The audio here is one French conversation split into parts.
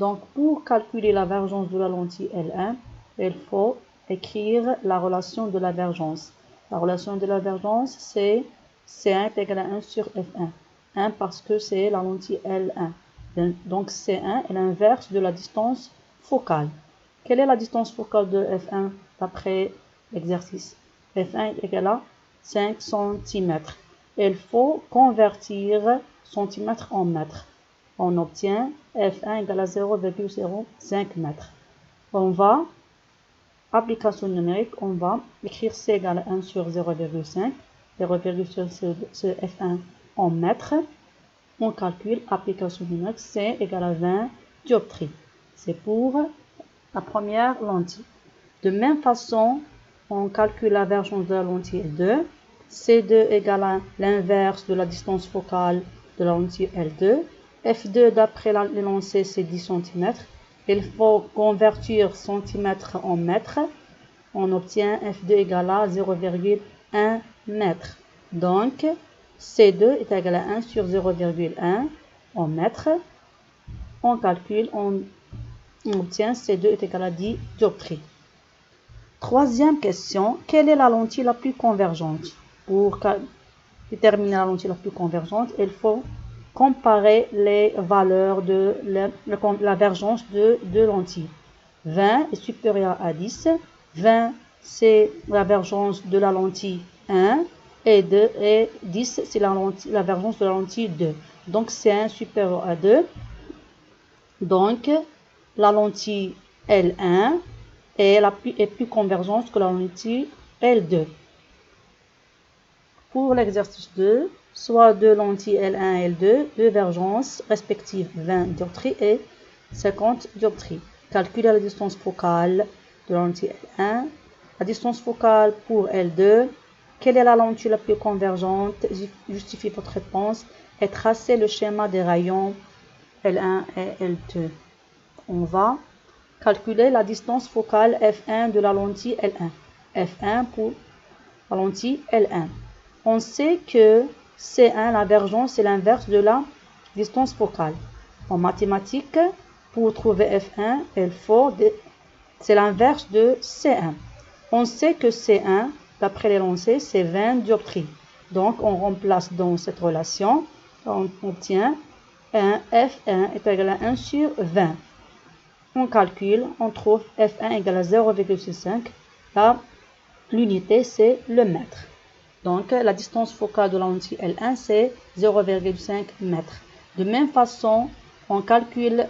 Donc, pour calculer la divergence de la lentille L1, il faut écrire la relation de la divergence. La relation de la divergence, c'est C1 est égal à 1 sur F1. 1 parce que c'est la lentille L1. Donc, C1 est l'inverse de la distance focale. Quelle est la distance focale de F1 d'après l'exercice? F1 est égal à 5 cm. Il faut convertir centimètres en mètres. On obtient F1 égale à 0,05 mètres. On va, application numérique, on va écrire C égale à 1 sur 0,5. 0,5 c'est F1 en mètres. On calcule, application numérique, C égale à 20 dioptries. C'est pour la première lentille. De même façon, on calcule la divergence de la lentille L2. C2 égale à l'inverse de la distance focale de la lentille L2. F2 d'après l'énoncé c'est 10 cm. Il faut convertir centimètres en mètres. On obtient F2 égale à 0,1 mètre. Donc, C2 est égal à 1 sur 0,1 en mètres. On calcule, on obtient C2 est égal à 10 dioptries. Troisième question, quelle est la lentille la plus convergente? Pour déterminer la lentille la plus convergente, il faut comparer les valeurs de la divergence de deux lentilles. 20 est supérieur à 10. 20, c'est la divergence de la lentille 1. Et 10, c'est la divergence de la lentille 2. Donc, c'est 1 supérieur à 2. Donc, la lentille L1 est plus convergente que la lentille L2. Pour l'exercice 2, soit deux lentilles L1 et L2, divergences respectives 20 dioptries et 50 dioptries. Calculez la distance focale de la lentille L1. La distance focale pour L2. Quelle est la lentille la plus convergente? Justifiez votre réponse et tracez le schéma des rayons L1 et L2. On va calculer la distance focale F1 de la lentille L1. F1 pour la lentille L1. On sait que C1, la divergence, c'est l'inverse de la distance focale. En mathématiques, pour trouver F1, c'est l'inverse de C1. On sait que C1, d'après l'énoncé, c'est 20 dioptries. Donc, on remplace dans cette relation, on obtient F1 est égal à 1 sur 20. On calcule, on trouve F1 égale à 0,65. Là, l'unité, c'est le mètre. Donc, la distance focale de la lentille L1, c'est 0,5 mètres. De même façon, on calcule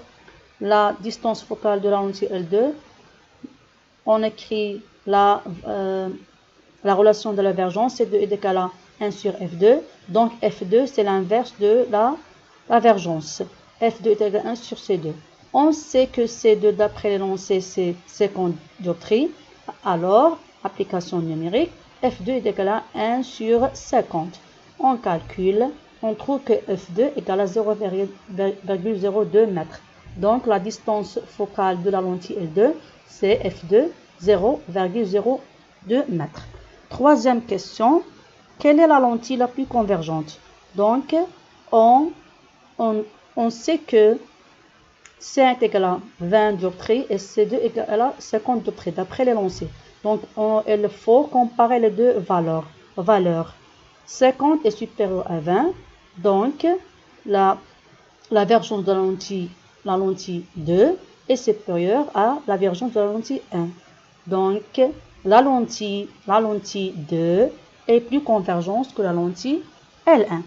la distance focale de la lentille L2. On écrit la relation de la divergence, C2 est égal à 1 sur F2. Donc, F2, c'est l'inverse de la divergence. F2 est égal à 1 sur C2. On sait que C2, d'après l'énoncé, c'est 50 dioptries. Alors, application numérique, F2 est égal à 1 sur 50. On calcule, on trouve que F2 est égal à 0,02 mètres. Donc, la distance focale de la lentille L2, c'est F2, 0,02 mètres. Troisième question, quelle est la lentille la plus convergente? Donc, on sait que C1 est égal à 20 dioptries et C2 est égal à 50 dioptries, d'après l'énoncé. Donc, il faut comparer les deux valeurs. 50 est supérieur à 20. Donc, la divergence de la lentille 2 est supérieure à la divergence de la lentille 1. Donc, la lentille 2 est plus convergente que la lentille L1.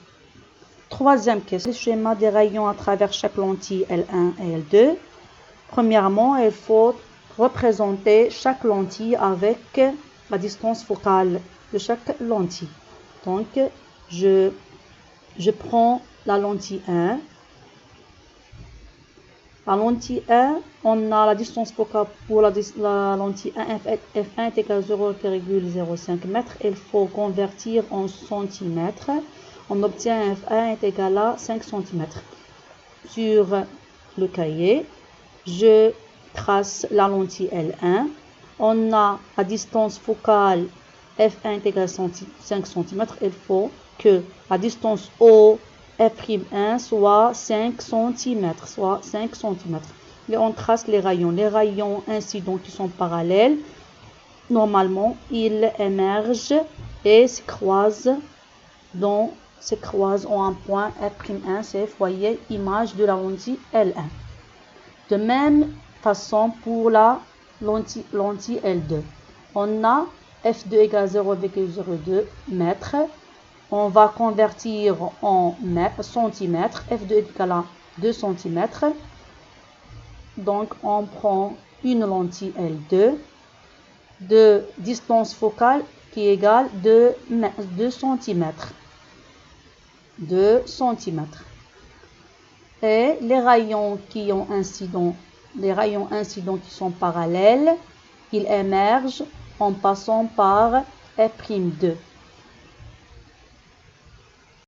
Troisième question, le schéma des rayons à travers chaque lentille L1 et L2. Premièrement, il faut représenter chaque lentille avec la distance focale de chaque lentille. Donc, je prends la lentille 1. La lentille 1, on a la distance focale pour la lentille 1, F1 est égal à 0,05 mètres. Il faut convertir en centimètres. On obtient F1 est égal à 5 cm. Sur le cahier, je trace la lentille L1. On a la distance focale F1 est égal à 5 cm. Il faut que la distance O F'1 soit 5 cm. et on trace les rayons. Les rayons incidents qui sont parallèles, normalement, ils émergent et se croisent en un point F'1, c'est voyez image de la lentille L1. De même façon pour la lentille L2. On a F2 égale 0,02 mètres. On va convertir en centimètres. F2 égale à 2 cm. Donc on prend une lentille L2 de distance focale qui égale 2 cm. 2 cm. Et les rayons incidents qui sont parallèles, ils émergent en passant par F'2.